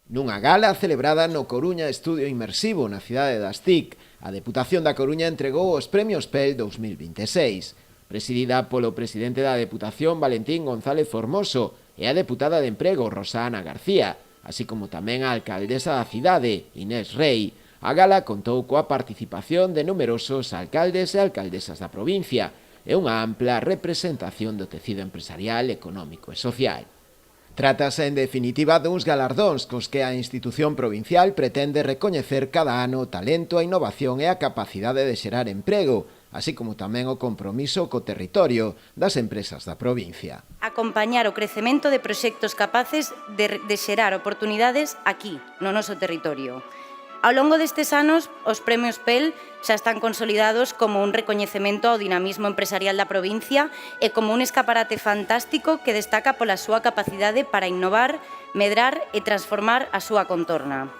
Nunha gala celebrada no Coruña Estudio Inmersivo na cidade das TIC, a Deputación da Coruña entregou os Premios PEL 2026. Presidida polo presidente da Deputación, Valentín González Formoso, e a deputada de Emprego, Rosa Ana García, así como tamén a alcaldesa da cidade, Inés Rei. A gala contou coa participación de numerosos alcaldes e alcaldesas da provincia e unha ampla representación do tecido empresarial, económico e social. Trátase, en definitiva, duns galardóns cos que a institución provincial pretende recoñecer cada ano o talento, a innovación e a capacidade de xerar emprego, así como tamén o compromiso co territorio das empresas da provincia. Acompañar o crecemento de proxectos capaces de xerar oportunidades aquí, no noso territorio. Ao longo destes anos, os Premios PEL xa están consolidados como un recoñecemento ao dinamismo empresarial da provincia e como un escaparate fantástico que destaca pola súa capacidade para innovar, medrar e transformar a súa contorna.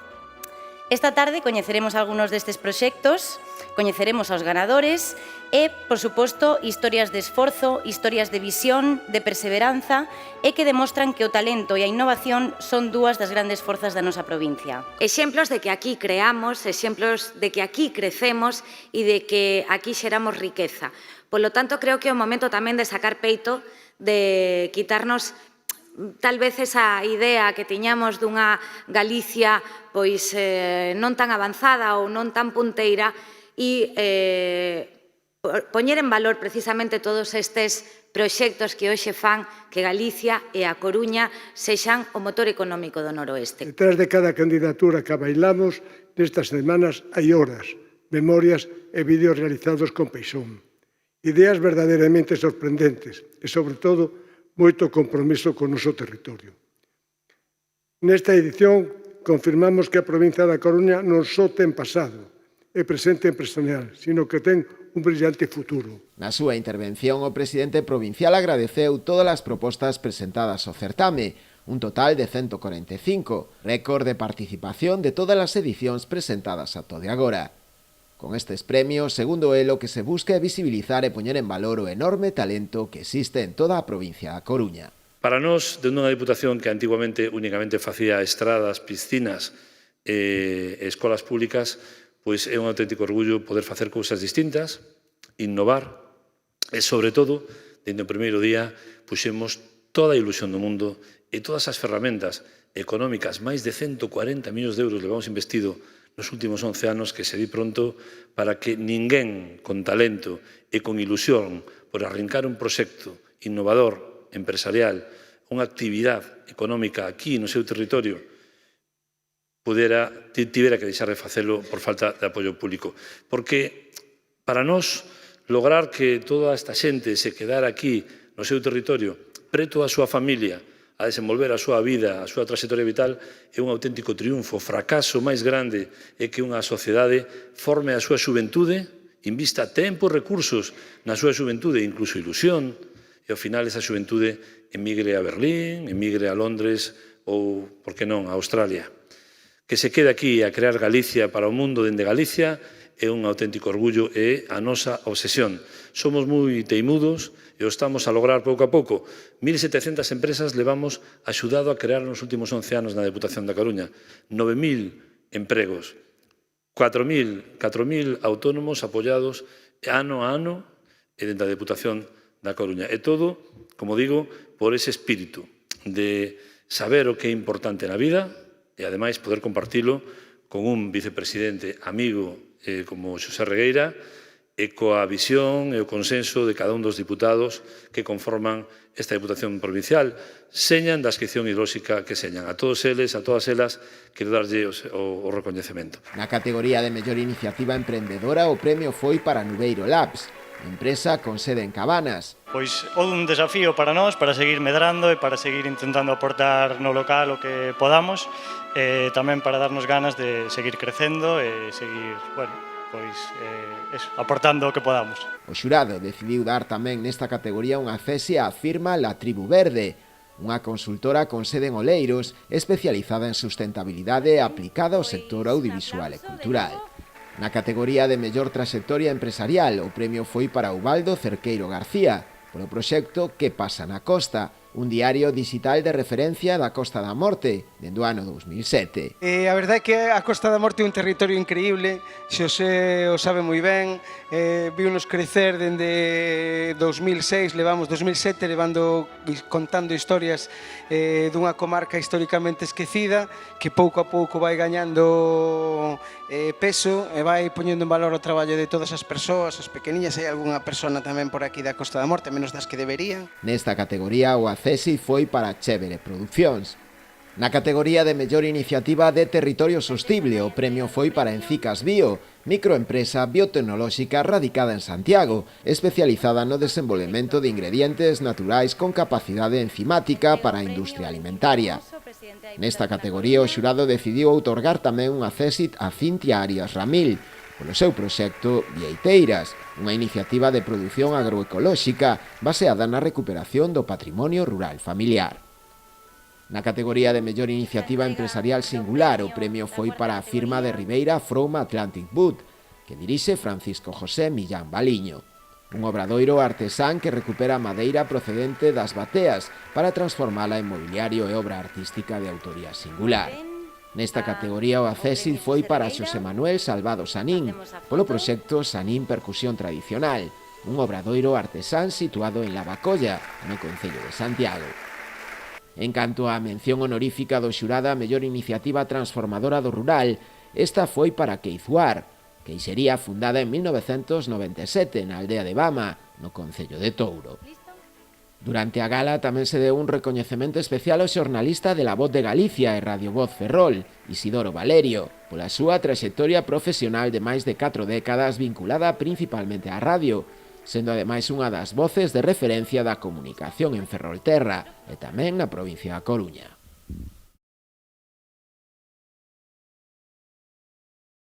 Esta tarde coñeceremos algúns destes proxectos, coñeceremos aos ganadores e, por suposto, historias de esforzo, historias de visión, de perseveranza e que demostran que o talento e a innovación son dúas das grandes forzas da nosa provincia. Exemplos de que aquí creamos, exemplos de que aquí crecemos e de que aquí xeramos riqueza. Polo tanto, creo que é o momento tamén de sacar peito, de quitarnos tal vez esa idea que tiñamos dunha Galicia pois non tan avanzada ou non tan punteira e poñer en valor precisamente todos estes proxectos que hoxe fan que Galicia e a Coruña sexan o motor económico do noroeste. Detrás de cada candidatura que bailamos nestas semanas hai horas, memorias e vídeos realizados con paixón. Ideas verdadeiramente sorprendentes e, sobre todo, moito compromiso con o noso territorio. Nesta edición, confirmamos que a provincia da Coruña non só ten pasado e presente empresarial, sino que ten un brillante futuro. Na súa intervención, o presidente provincial agradeceu todas as propostas presentadas ao certame, un total de 145, récord de participación de todas as edicións presentadas ata de agora. Con estes premios, segundo el, o que se busca é visibilizar e poñer en valor o enorme talento que existe en toda a provincia da Coruña. Para nós, de unha Deputación que antiguamente únicamente facía estradas, piscinas e escolas públicas, pois é un auténtico orgullo poder facer cousas distintas, innovar e, sobre todo, dende o primeiro día, puxemos toda a ilusión do mundo e todas as ferramentas económicas, máis de 140 millóns de euros levamos investido nos últimos 11 anos, que se di pronto para que ninguén con talento e con ilusión por arrincar un proxecto innovador, empresarial, unha actividade económica aquí no seu territorio, tivera que deixar de facelo por falta de apoio público. Porque para nós, lograr que toda esta xente se quedara aquí no seu territorio, preto a súa familia, a desenvolver a súa vida, a súa trayectoria vital, é un auténtico triunfo. O fracaso máis grande é que unha sociedade forme a súa xuventude, invista tempo e recursos na súa xuventude, incluso ilusión, e ao final esa xuventude emigre a Berlín, emigre a Londres ou, por que non, a Australia. Que se quede aquí a crear Galicia para o mundo dende Galicia é un auténtico orgullo e a nosa obsesión. Somos moi teimudos e o estamos a lograr pouco a pouco. 1.700 empresas levamos axudado a crear nos últimos 11 anos na Deputación da Coruña. 9.000 empregos. 4.000 autónomos apoiados ano a ano e dentro da Deputación da Coruña. E todo, como digo, por ese espírito de saber o que é importante na vida e, ademais, poder compartilo con un vicepresidente amigo como Xosé Regueira, e coa visión e o consenso de cada un dos diputados que conforman esta Deputación Provincial, señan da adscripción ideolóxica que señan. A todos eles, a todas elas, quero darlle o recoñecemento. Na categoría de mellor iniciativa emprendedora, o premio foi para Nubeiro Labs, empresa con sede en Cabanas. Pois é un desafío para nós, para seguir medrando e para seguir intentando aportar no local o que podamos, e tamén para darnos ganas de seguir crecendo e seguir, aportando o que podamos. O xurado decidiu dar tamén nesta categoría unha cese á firma La Tribu Verde, unha consultora con sede en Oleiros especializada en sustentabilidade aplicada ao sector audiovisual e cultural. Na categoría de mellor trayectoria empresarial, o premio foi para Ubaldo Cerqueiro García, polo proxecto Que pasa na Costa, un diario digital de referencia da Costa da Morte, dende o ano 2007. A verdade é que a Costa da Morte é un territorio increíble, Xosé o sabe moi ben, viunos crecer dende 2006, levamos 2007 contando historias dunha comarca históricamente esquecida que pouco a pouco vai gañando peso e vai poñendo en valor o traballo de todas as persoas, as pequeniñas. Hai algunha persona tamén por aquí da Costa da Morte, menos das que deberían. Nesta categoría o acesi foi para Chévere Produccións. Na categoría de mellor iniciativa de territorio sostible, o premio foi para Encicas Bio, microempresa biotecnolóxica radicada en Santiago, especializada no desenvolvemento de ingredientes naturais con capacidade enzimática para a industria alimentaria. Nesta categoría, o xurado decidiu outorgar tamén un acésit a Cintia Arias Ramil, polo seu proxecto Vieiteiras, unha iniciativa de produción agroecolóxica baseada na recuperación do patrimonio rural familiar. Na categoría de mellor iniciativa empresarial singular, o premio foi para a firma de Ribeira From Atlantic Wood, que dirixe Francisco José Millán Baliño, un obradoiro artesán que recupera madeira procedente das bateas para transformala en mobiliario e obra artística de autoría singular. Nesta categoría o acésit foi para Xosé Manuel Salvado Sanín, polo proxecto Sanín Percusión Tradicional, un obradoiro artesán situado en Lavacolla, no concello de Santiago. En canto á mención honorífica do xurado a mellor iniciativa transformadora do rural, esta foi para Queizuar, que sería fundada en 1997 na aldea de Bama, no concello de Touro. Durante a gala tamén se deu un recoñecemento especial ao xornalista de La Voz de Galicia e Radio Voz Ferrol, Isidoro Valerio, pola súa traxectoria profesional de máis de 4 décadas vinculada principalmente á radio, sendo ademais unha das voces de referencia da comunicación en Ferrolterra e tamén na provincia da Coruña.